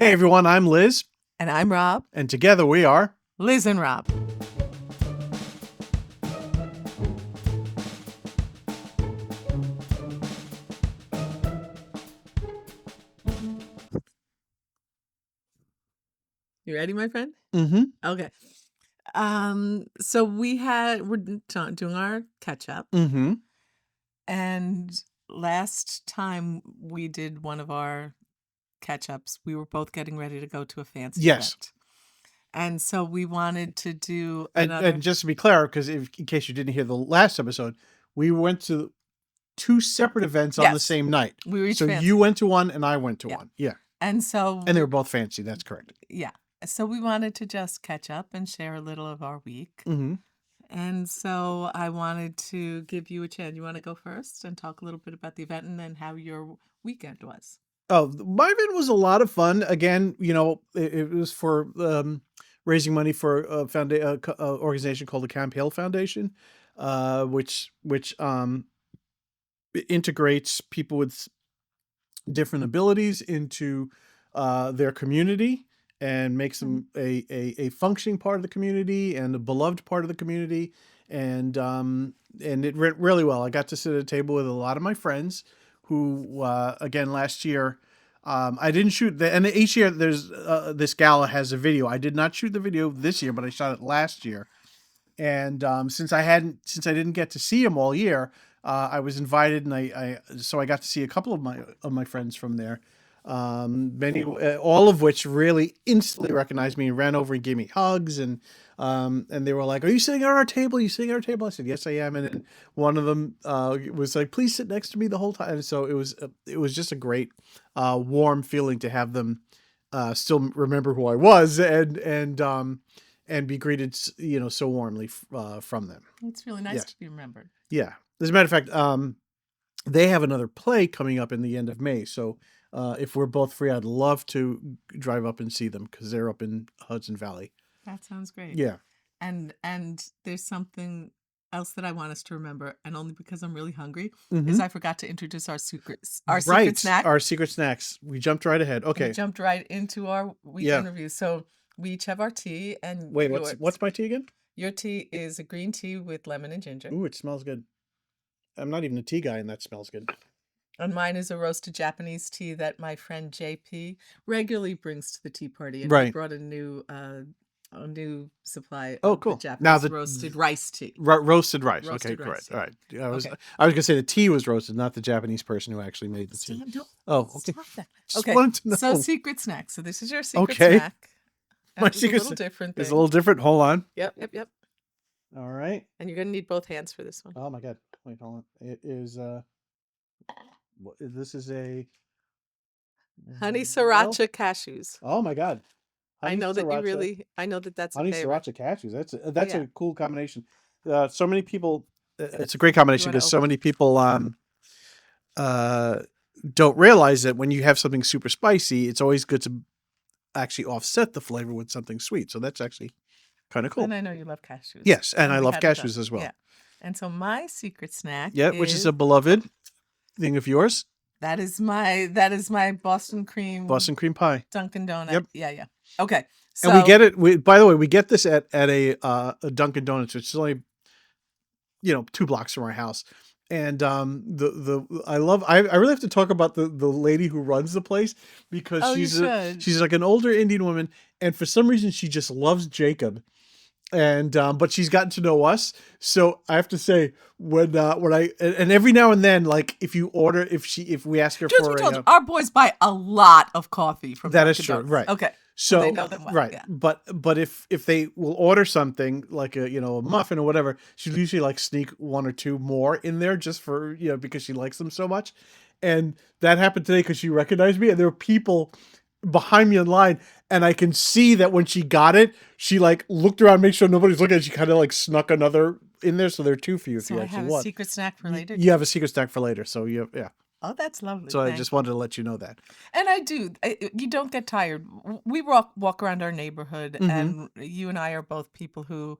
Hey everyone, I'm Liz, And I'm Rob. and together we are. Liz and Rob. You ready, my friend? Mm-hmm. Okay. So we're doing our catch up, Mm-hmm. and last time we did one of our catch ups, we were both getting ready to go to a fancy Yes. event. And so we wanted to do And another. just to be clear, because in case you didn't hear the last episode, we went to two separate events on the Yes. same night. We were each So fancy. you went to one and I went to Yeah. one. Yeah. And so And they were both fancy. That's correct. yeah. So we wanted to just catch up and share a little of our week. Mm-hmm. And so I wanted to give you a chance. You want to go first and talk a little bit about the event and then how your weekend was? Oh, my event was a lot of fun. Again, it was for raising money for a organization called the Camp Hill Foundation, which integrates people with different abilities into their community and makes them a functioning part of the community and a beloved part of the community. And it went really well. I got to sit at a table with a lot of my friends who, again, last year, I didn't shoot and each year there's this gala has a video. I did not shoot the video this year, but I shot it last year. And since I didn't get to see them all year, I was invited, and so I got to see a couple of my friends from there. All of which really instantly recognized me and ran over and gave me hugs, and they were like, "Are you sitting at our table? Are you sitting at our table?" I said, "Yes, I am." And then one of them was like, "Please sit next to me the whole time." And so it was just a great warm feeling to have them still remember who I was and be greeted, so warmly from them. It's really nice to be remembered. Yeah. As a matter of fact, they have another play coming up in the end of May. So if we're both free, I'd love to drive up and see them because they're up in Hudson Valley. That sounds great. Yeah. And there's something else that I want us to remember, and only because I'm really hungry, Mhm. is I forgot to introduce our secret Right. secret snack. Our secret snacks. We jumped right ahead. We Okay. jumped right into our week Yeah. interview. So we each have our tea, and Wait, yours. what's my tea again? Your tea is a green tea with lemon and ginger. Ooh, it smells good. I'm not even a tea guy, and that smells good. And mine is a roasted Japanese tea that my friend JP regularly brings to the tea party, and he Right. brought a new supply Oh, of cool. the Japanese Now the roasted rice tea. roasted rice. Roasted Okay, rice, correct. yeah. All right. I was Okay. going to say the tea was roasted, not the Japanese person who actually made the tea. Sam, don't Oh, okay. stop that. Just Okay, wanted to know. so secret snack. So this is your secret Okay. snack. My That was secret a little snack different It's a thing. little different. Hold on. Yep. All right. And you're gonna need both hands for this one. Oh my God. Wait, hold on. It is this is a Honey well, sriracha cashews. oh my God. I know that sriracha, I know that that's a honey favorite. sriracha cashews. That's Yeah. a cool combination. So many people. It's a great combination wanna because so many people don't realize that when you have something super spicy, it's always good to actually offset the flavor with something sweet. So that's actually kind of cool. And I know you love cashews. Yes, and I we love had it done. cashews as well. Yeah. And so my secret snack Yeah, which is a beloved thing of yours, that is my Boston cream Boston cream pie. Dunkin' Donut. Yep. Yeah. Okay. So And we get it. By the way, we get this at a Dunkin' Donuts, which is only 2 blocks from our house. And I really have to talk about the lady who runs the place because Oh, you she's should. like an older Indian woman, and for some reason she just loves Jacob. And but she's gotten to know us, so I have to say when I and every now and then, like if we ask her Truth for be told, our boys buy a lot of coffee from That is Dunkin' true, Donuts. right. Okay. So they know them well, right, yeah. but if they will order something like a muffin or whatever, she'll usually like sneak one or two more in there just for because she likes them so much, and that happened today because she recognized me, and there were people behind me in line, and I can see that when she got it, she like looked around, make sure nobody's looking, and she kind of like snuck another in there, so there are two for you if So you I actually have a want. secret snack for later. You have a secret snack for later, so yeah. Oh, that's lovely. So I Thank just you. wanted to let you know that. And I do. You don't get tired. We walk around our neighborhood, Mhm. and you and I are both people who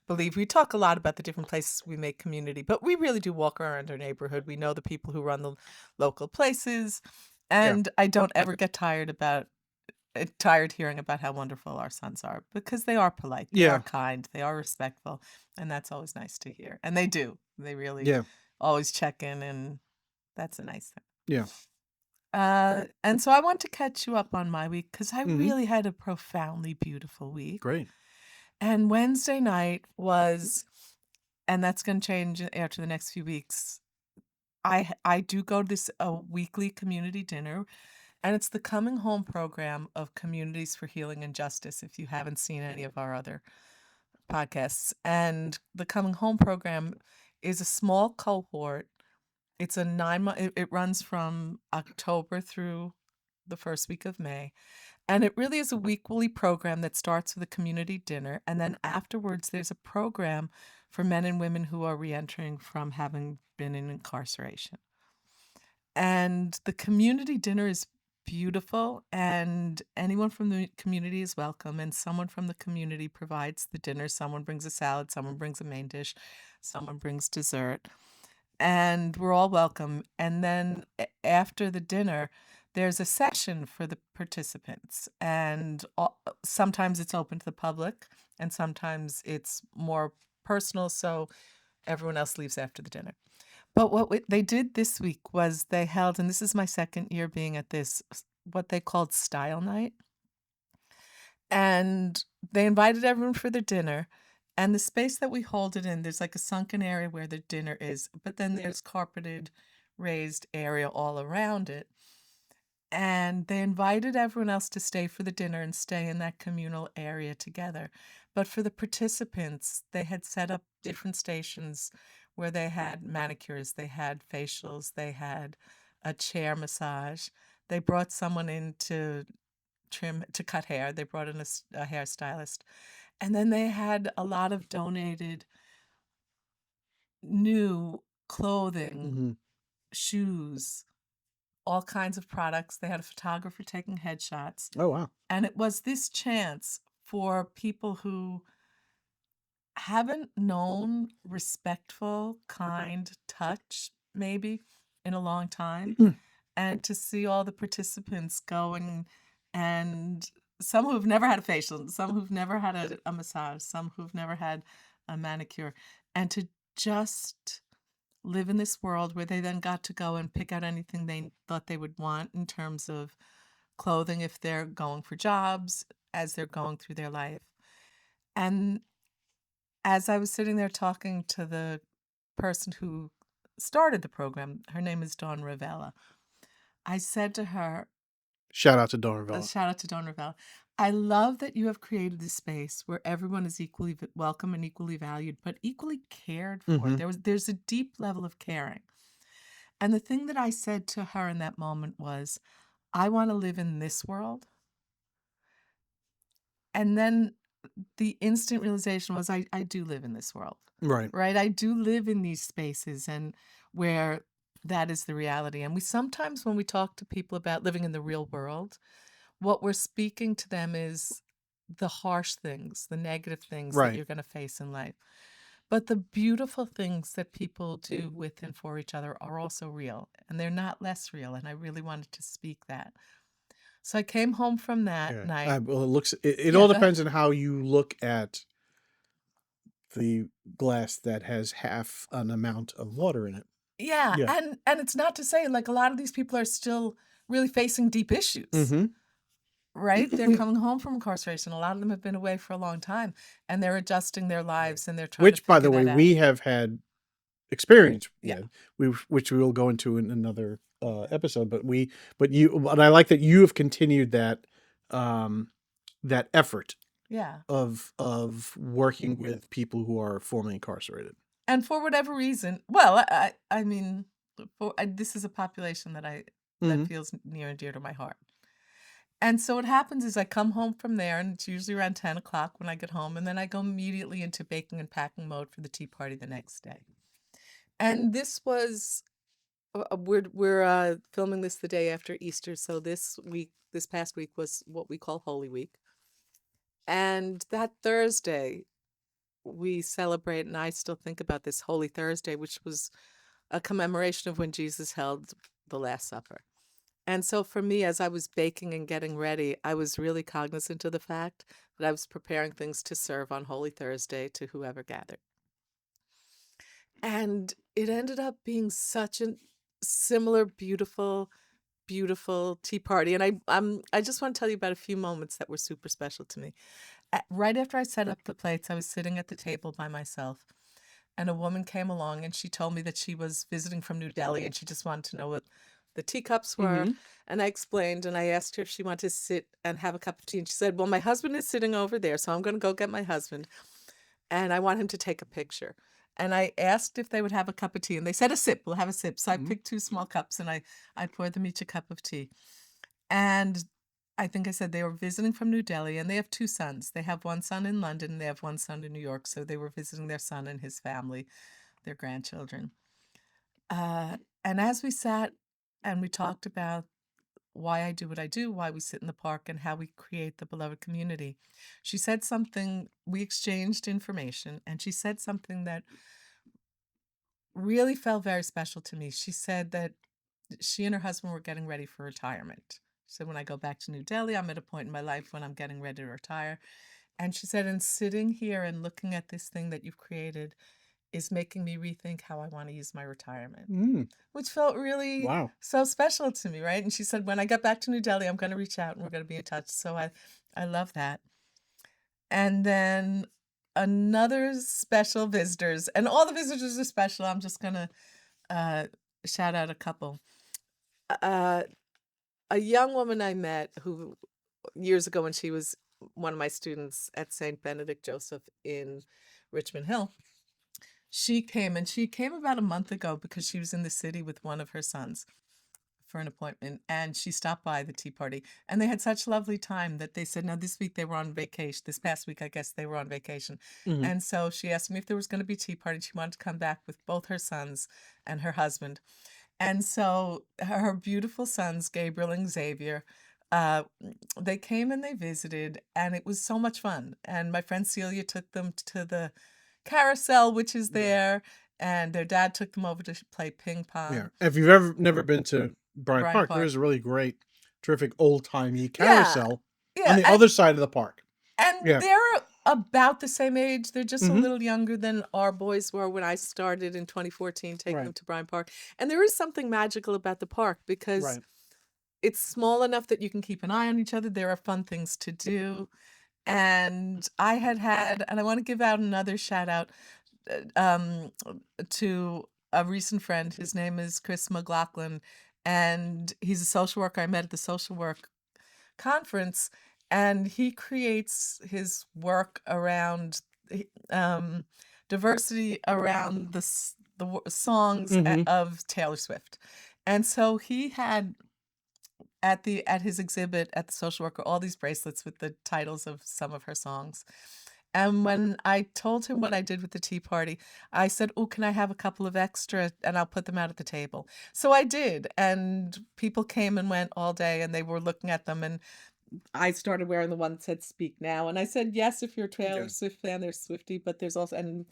believe we talk a lot about the different places we make community, but we really do walk around our neighborhood. We know the people who run the local places, and I don't ever get tired about tired hearing about how wonderful our sons are, because they are polite, they are Yeah. kind, they are respectful, and that's always nice to hear. And they do. They really Yeah. always check in, and that's a nice thing. Yeah. And so I want to catch you up on my week because I Mhm. really had a profoundly beautiful week. Great. And Wednesday night was, and that's going to change after the next few weeks. I do go to this a weekly community dinner, and it's the Coming Home program of Communities for Healing and Justice. If you haven't seen any of our other podcasts, and the Coming Home program is a small cohort. It's a 9 month. It runs from October through the first week of May. And it really is a weekly program that starts with a community dinner. And then afterwards, there's a program for men and women who are reentering from having been in incarceration. And the community dinner is beautiful, and anyone from the community is welcome. And someone from the community provides the dinner. Someone brings a salad, someone brings a main dish, someone brings dessert, and we're all welcome. And then after the dinner, there's a session for the participants, and sometimes it's open to the public, and sometimes it's more personal, so everyone else leaves after the dinner. But they did this week was they held, and this is my second year being at this, what they called Style Night. And they invited everyone for their dinner. And the space that we hold it in, there's like a sunken area where the dinner is, but then there's carpeted, raised area all around it. And they invited everyone else to stay for the dinner and stay in that communal area together. But for the participants, they had set up different stations where they had manicures, they had facials, they had a chair massage. They brought someone in to cut hair. They brought in a hairstylist. And then they had a lot of donated new clothing, Mhm. shoes, all kinds of products. They had a photographer taking headshots. Oh, wow. And it was this chance for people who haven't known respectful, kind touch, maybe in a long time, and to see all the participants going, and some who've never had a facial, some who've never had a massage, some who've never had a manicure, and to just live in this world where they then got to go and pick out anything they thought they would want in terms of clothing if they're going for jobs, as they're going through their life. And as I was sitting there talking to the person who started the program, her name is Dawn Ravella, I said to her, Shout out to Dawn a Ravella. shout out to Dawn Ravella, I love that you have created a space where everyone is equally welcome and equally valued, but equally cared for. Mhm. There's a deep level of caring. And the thing that I said to her in that moment was, I want to live in this world. And then the instant realization was, I do live in this world, Right. right? I do live in these spaces and where that is the reality. And we sometimes, when we talk to people about living in the real world, what we're speaking to them is the harsh things, the negative things that Right. you're going to face in life. But the beautiful things that people do with and for each other are also real, and they're not less real. And I really wanted to speak that. So I came home from that Yeah. night. Well, it Yeah, all go ahead. depends on how you look at the glass that has half an amount of water in it. Yeah, Yeah. and it's not to say, like, a lot of these people are still really facing deep issues, Mhm. right? They're coming home from incarceration. A lot of them have been away for a long time, and they're adjusting their lives, and they're trying to Which, by figure the way, that out. we have had experience Yeah. with, which we will go into in another episode. But I like that you have continued um, that effort Yeah. of working with people who are formerly incarcerated. And for whatever reason, well, I mean, this is a population that Mhm. feels near and dear to my heart. And so what happens is I come home from there, and it's usually around 10 o'clock when I get home, and then I go immediately into baking and packing mode for the tea party the next day. And this was, we're filming this the day after Easter, so this past week was what we call Holy Week. And that Thursday, we celebrate, and I still think about this Holy Thursday, which was a commemoration of when Jesus held the Last Supper. And so for me, as I was baking and getting ready, I was really cognizant of the fact that I was preparing things to serve on Holy Thursday to whoever gathered. And it ended up being such a similar, beautiful, beautiful tea party. And I just want to tell you about a few moments that were super special to me. Right after I set up the plates, I was sitting at the table by myself, and a woman came along and she told me that she was visiting from New Delhi and she just wanted to know what the teacups were. Mm-hmm. And I explained, and I asked her if she wanted to sit and have a cup of tea. And she said, "Well, my husband is sitting over there, so I'm going to go get my husband, and I want him to take a picture." And I asked if they would have a cup of tea, and they said a sip. We'll have a sip. So I Mm-hmm. picked two small cups, and I poured them each a cup of tea. And I think I said they were visiting from New Delhi, and they have two sons. They have one son in London, and they have one son in New York. So they were visiting their son and his family, their grandchildren. And as we sat and we talked about why I do what I do, why we sit in the park, and how we create the beloved community, she said something, we exchanged information, and she said something that really felt very special to me. She said that she and her husband were getting ready for retirement. She said, when I go back to New Delhi, I'm at a point in my life when I'm getting ready to retire. And she said, and sitting here and looking at this thing that you've created is making me rethink how I want to use my retirement, Mm. which felt really Wow. so special to me, right? And she said, when I get back to New Delhi, I'm going to reach out and we're going to be in touch. So I love that. And then another special visitors, and all the visitors are special. I'm just going to uh, shout out a couple. Uh, a young woman I met who years ago when she was one of my students at St. Benedict Joseph in Richmond Hill. She came about a month ago because she was in the city with one of her sons for an appointment, and she stopped by the tea party, and they had such lovely time that they said, now this week they were on vacation. This past week, I guess they were on vacation. Mm-hmm. And so she asked me if there was going to be tea party. She wanted to come back with both her sons and her husband. And so her beautiful sons, Gabriel and Xavier, uh, they came and they visited, and it was so much fun. And my friend Celia took them to the carousel, which is Yeah. there, and their dad took them over to play ping Yeah. pong. If you've ever never been to Bryant Bryant Park, there Park. is a really great, terrific old-timey Yeah, carousel on yeah, the other side of the park. and Yeah. they're about the same age. They're just a Mm-hmm. little younger than our boys were when I started in 2014 taking Right. them to Bryant Park. And there is something magical about the park because Right. it's small enough that you can keep an eye on each other. There are fun things to do. And and I want to give out another shout out um, to a recent friend. His name is Chris McLaughlin, and he's a social worker I met at the social work conference, and he creates his work around um, diversity around the songs Mm-hmm. of Taylor Swift. And so he had at his exhibit at the social worker all these bracelets with the titles of some of her songs. And when I told him what I did with the tea party, I said, "Oh, can I have a couple of extra and I'll put them out at the table?" So I did, and people came and went all day, and they were looking at them, and I started wearing the one that said "Speak Now," and I said, "Yes, if you're a Taylor Yeah. Swift fan, there's Swiftie, but there's also," and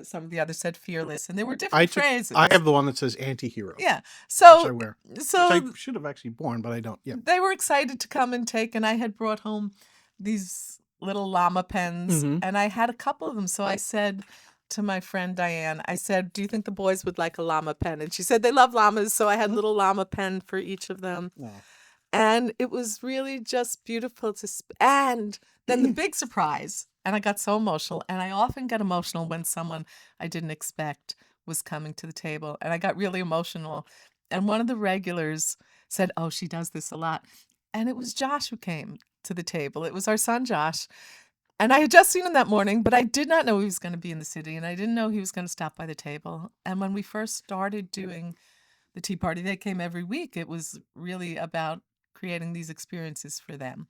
some of the others said "Fearless," and there were I different took. I phrases. have the one that says anti-hero, Yeah. which I So wear, which I so should have actually worn, but I don't. Yeah. they were excited to come and take, and I had brought home these little llama pens, Mm-hmm. and I had a couple of them. So I said to my friend Diane, I said, "Do you think the boys would like a llama pen?" And she said they love llamas, so I had Mm-hmm. little llama pen for each of them. Oh. And it was really just beautiful and then the big surprise, and I got so emotional, and I often get emotional when someone I didn't expect was coming to the table, and I got really emotional. And one of the regulars said, "Oh, she does this a lot." And it was Josh who came to the table. It was our son Josh. And I had just seen him that morning, but I did not know he was going to be in the city, and I didn't know he was going to stop by the table. And when we first started doing the tea party, they came every week. It was really about creating these experiences for them.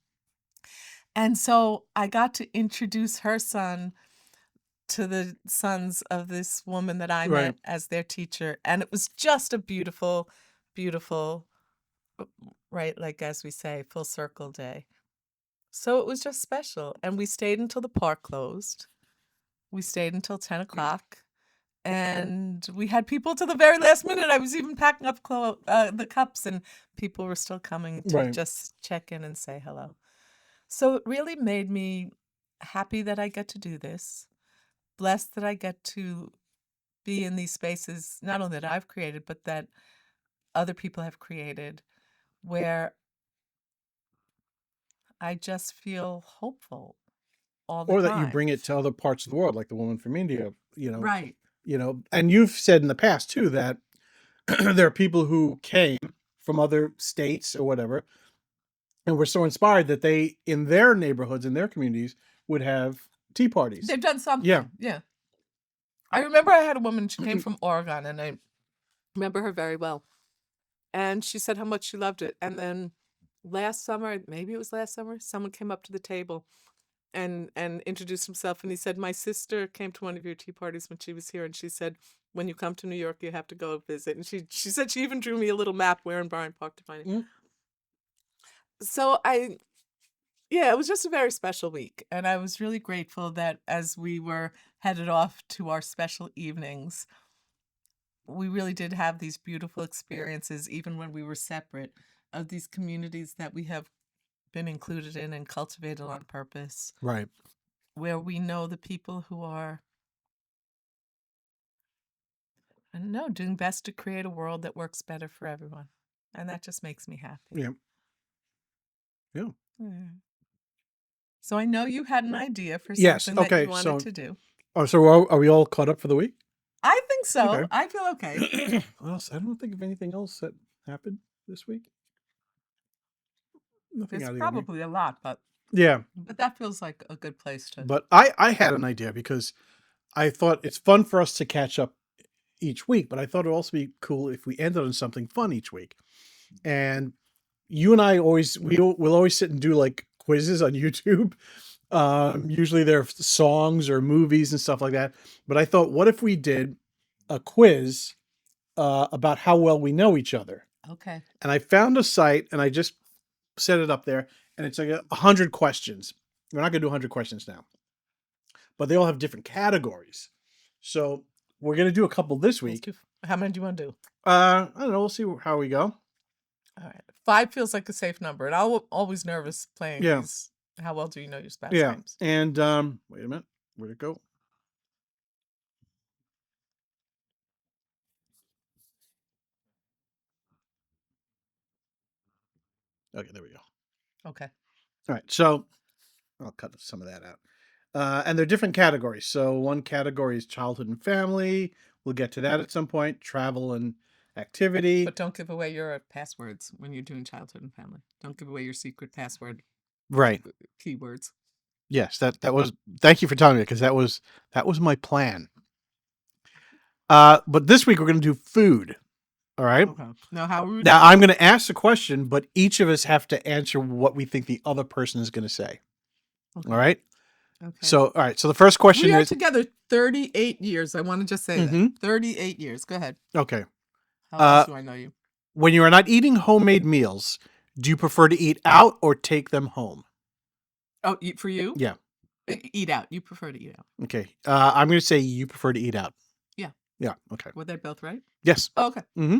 And so I got to introduce her son to the sons of this woman that I Right. met as their teacher. And it was just a beautiful, beautiful, right, like as we say, full circle day. So it was just special. And we stayed until the park closed. We stayed until 10 o'clock. And we had people to the very last minute. I was even packing up the cups, and people were still coming to Right. just check in and say hello. So it really made me happy that I get to do this, blessed that I get to be in these spaces, not only that I've created, but that other people have created, where I just feel hopeful all the Or that you time. bring it to other parts of the world, like the woman from India, Right. and you've said in the past too that there are people who came from other states or whatever, and were so inspired that they, in their neighborhoods, in their communities, would have tea parties. They've done something. Yeah. Yeah. I remember I had a woman, she came from Oregon, and I remember her very well. And she said how much she loved it. And then last summer, maybe it was last summer, someone came up to the table and introduced himself, and he said, my sister came to one of your tea parties when she was here, and she said, when you come to New York, you have to go visit. And she said she even drew me a little map where in Bryant Park to find it. Mm. So yeah, it was just a very special week. And I was really grateful that as we were headed off to our special evenings, we really did have these beautiful experiences, even when we were separate, of these communities that we have been included in and cultivated on purpose, Right. where we know the people who are, I don't know, doing best to create a world that works better for everyone. And that just makes me happy. Yeah. Yeah. Mm. So I know you had an idea for Yes. something that Okay. you wanted to do. Oh, so are we all caught up for the week? I think so. Okay. I feel okay. What else? I don't think of anything else that happened this week. Nothing There's out of the ordinary. probably a lot, but Yeah, that feels like a good place to. but I had an idea because I thought it's fun for us to catch up each week, but I thought it'd also be cool if we ended on something fun each week. And you and I we'll always sit and do like quizzes on YouTube. Usually they're songs or movies and stuff like that. But I thought, what if we did a quiz about how well we know each other? Okay. And I found a site and I just set it up there, and it's like 100 questions. We're not going to do 100 questions now, but they all have different categories. So we're going to do a couple this week. How many do you want to do? I don't know. We'll see how we go. All right. 5 feels like a safe number, and I'm always nervous playing Yeah. these. How well do you know your spouse Yeah. games? And wait a minute. Where'd it go? Okay, there we go. Okay. All right. So I'll cut some of that out. And they're different categories. So one category is childhood and family. We'll get to that at some point. Travel and activity. But don't give away your passwords when you're doing childhood and family. Don't give away your secret password Right. keywords. Yes, that was. Thank you for telling me, because that was my plan. But this week we're going to do food. All right. Okay. Now, how rude. Now I'm going to ask the question, but each of us have to answer what we think the other person is going to say. Okay. All right. Okay. So, all right. So the first question we are is together 38 years. I want to just say that 38 years. Go ahead. okay. How else do I know you? When you are not eating homemade meals, do you prefer to eat out or take them home? Oh, for you? Yeah. Eat out. You prefer to eat out. Okay. I'm going to say you prefer to eat out. Yeah. Yeah. Okay. Were they both right? Yes. Oh, okay. Mm-hmm.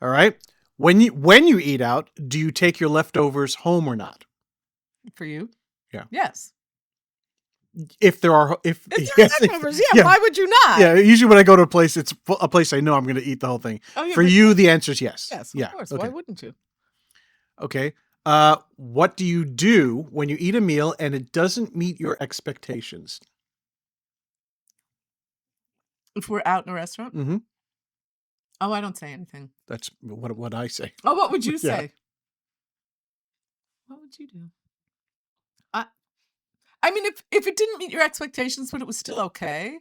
All right. When you eat out, do you take your leftovers home or not? For you? Yeah. Yes. If there are leftovers, yeah. Why would you not? Yeah. Usually when I go to a place, it's a place I know I'm going to eat the whole thing. Oh, yeah, For you, the answer is yes. Yes, yeah. of course. Okay. Why wouldn't you? Okay. What do you do when you eat a meal and it doesn't meet your expectations? If we're out in a restaurant? Mm-hmm. Oh, I don't say anything. That's what I say. Oh, what would you Yeah. say? What would you do? I mean, if it didn't meet your expectations, but it was still okay,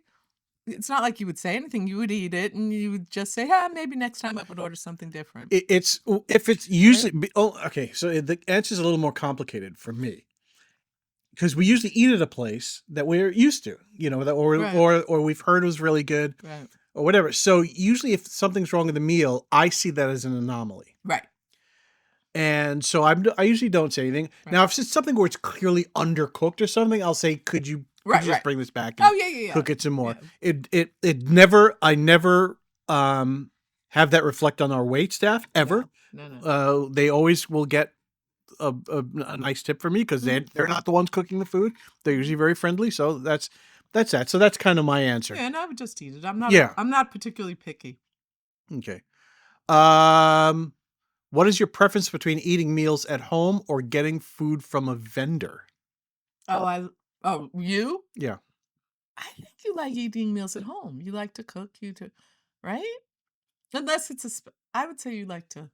it's not like you would say anything. You would eat it, and you would just say, "Yeah, maybe next time I would order something different." It's if it's usually okay. So the answer is a little more complicated for me, because we usually eat at a place that we're used to, or we've heard was really good, Right. or whatever. So usually, if something's wrong with the meal, I see that as an anomaly. Right. And so I usually don't say anything. Right. Now, if it's something where it's clearly undercooked or something, I'll say, could you Could Right, you just right. bring this back Oh and yeah, yeah, cook it some more? yeah. It never, I never have that reflect on our wait staff ever. No. They always will get a nice tip from me because they're not the ones cooking the food. They're usually very friendly. So that's that. So that's kind of my answer. Yeah, and I would just eat it. I'm not particularly picky. Okay. What is your preference between eating meals at home or getting food from a vendor? You? Yeah. I think you like eating meals at home. You like to cook, right? Unless it's I would say you like to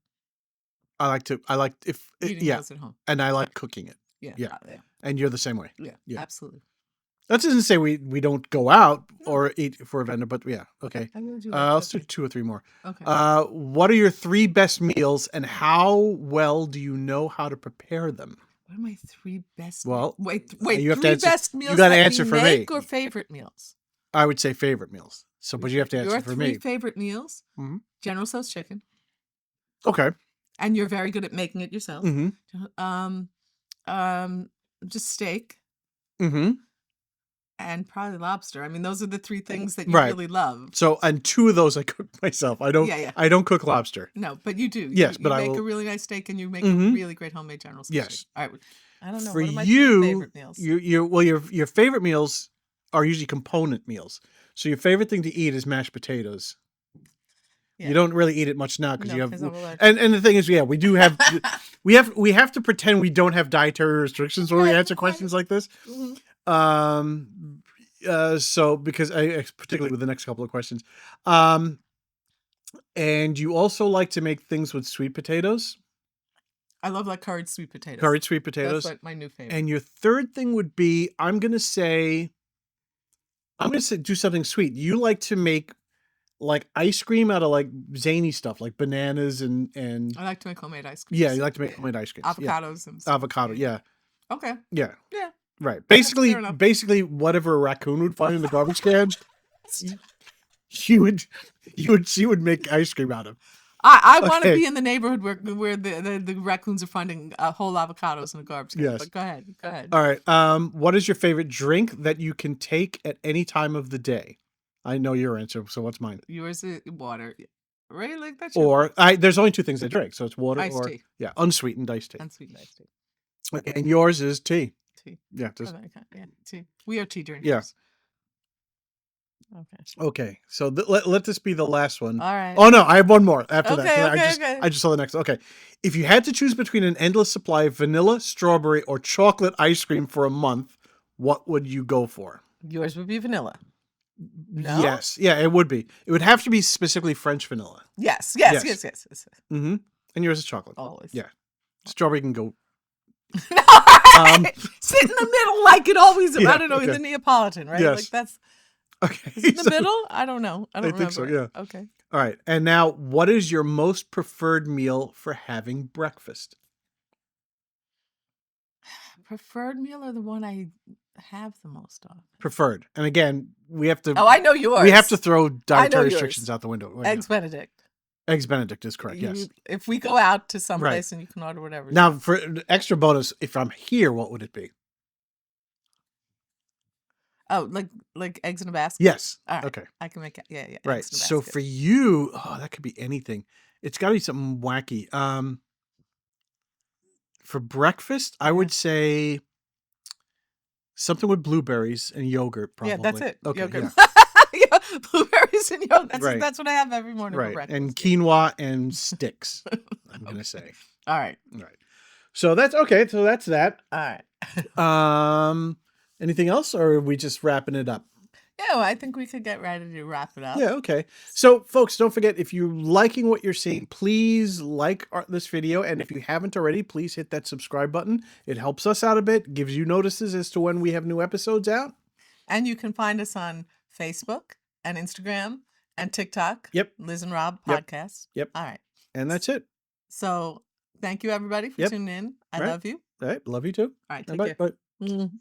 eating Yeah, meals at home. and I like cooking it. Yeah. Yeah. Yeah. And you're the same way. Yeah. Absolutely. That doesn't say we don't go out No. or eat for a vendor, but yeah, okay. I really do Let's do 2 or 3 more. Okay. What are your 3 best meals and how well do you know how to prepare them? What are my 3 best? Well, wait. you have to 3 answer. best meals. You got to that answer we for me. make or favorite meals? I would say favorite meals. So, but you have to answer Your for 3 me. favorite meals: Mhm. General Tso's chicken, Okay. and you're very good at making it yourself. Mm-hmm. Just steak Mm-hmm. and probably lobster. I mean, those are the 3 things that you Right. really love. So, and 2 of those I cook myself. I don't. Yeah. I don't cook lobster. No, but you do. Yes, you but I make will. a really nice steak, and you make Mhm. a really great homemade General Tso's Yes. chicken. All right. I don't know. For What are my 3 you, favorite meals? your favorite meals are usually component meals. So your favorite thing to eat is mashed potatoes. Yeah. You don't really eat it much now because No, you have. 'cause I'm allergic. And the thing is, yeah, we do have. we have to pretend we don't have dietary restrictions when we Right, answer right. questions like this. Mhm. So because particularly with the next couple of questions, and you also like to make things with sweet potatoes, I love like curried sweet potatoes. curried sweet potatoes. That's like my new favorite. And your third thing would be, I'm gonna say do something sweet. You like to make like ice cream out of like zany stuff, like bananas and I like to make homemade ice cream. yeah, you like to make homemade ice cream. Avocados and stuff. Avocado, yeah. Okay. Yeah. Yeah. Right. That's fair enough. Basically whatever a raccoon would find in the garbage can, she would make ice cream out of. I want to Okay. be in the neighborhood where the raccoons are finding whole avocados in the garbage can. Yes. But go ahead. All right. What is your favorite drink that you can take at any time of the day? I know your answer, so what's mine? Yours is water. Right? Like that's Or there's only 2 things I drink, so it's water Iced or tea. yeah, unsweetened iced tea. unsweetened iced tea. Okay, and yours is tea. Tea. Yeah, just Yeah, tea. We are tea drinkers. Yeah. Okay. okay. So let this be the last one. All right. Oh no, I have one more after that. Okay, So okay. I just saw the next. Okay, if you had to choose between an endless supply of vanilla, strawberry, or chocolate ice cream for a month, what would you go for? Yours would be vanilla. No? Yes, yeah, it would be. It would have to be specifically French vanilla. Yes. Yes. Mm-hmm. And yours is chocolate. Always. Yeah, strawberry can go. Sit in the middle like it always. Yeah, I don't know. okay. The Neapolitan, right? Yes. Like that's. Okay, Is it in the so- middle? I don't know. I don't think so, remember. yeah. Okay. All right, and now, what is your most preferred meal for having breakfast? Preferred meal or the one I have the most of? Preferred, and again, we have to. Oh, I know yours. We have to throw dietary yours. restrictions out the window. right Eggs Benedict. now. Eggs Benedict is correct. Yes. If we go out to some Right. place and you can order whatever. Now, for extra bonus, if I'm here, what would it be? Oh, like eggs in a basket. Yes. All right. Okay. I can make it. Yeah. Right. eggs in a So basket. for you, that could be anything. It's got to be something wacky. For breakfast, I would say something with blueberries and yogurt. Probably. Yeah, that's it. Okay. Yogurt. Yeah. Yeah, blueberries and yogurt. Right. That's what I have every morning for Right. breakfast. And quinoa and sticks. I'm gonna say. All right. Right. So that's okay. So that's that. All right. Anything else, or are we just wrapping it up? Yeah, well, I think we could get ready to wrap it up. Yeah, okay. So, folks, don't forget, if you're liking what you're seeing, please like this video. And if you haven't already, please hit that subscribe button. It helps us out a bit, gives you notices as to when we have new episodes out. And you can find us on Facebook and Instagram and TikTok. Yep. Liz and Rob Yep. podcast. Yep. All right. And that's it. So thank you, everybody, for Yep. tuning in. I Right. love you. All right. Love you too. All right. Take Bye. care. Bye. Mm.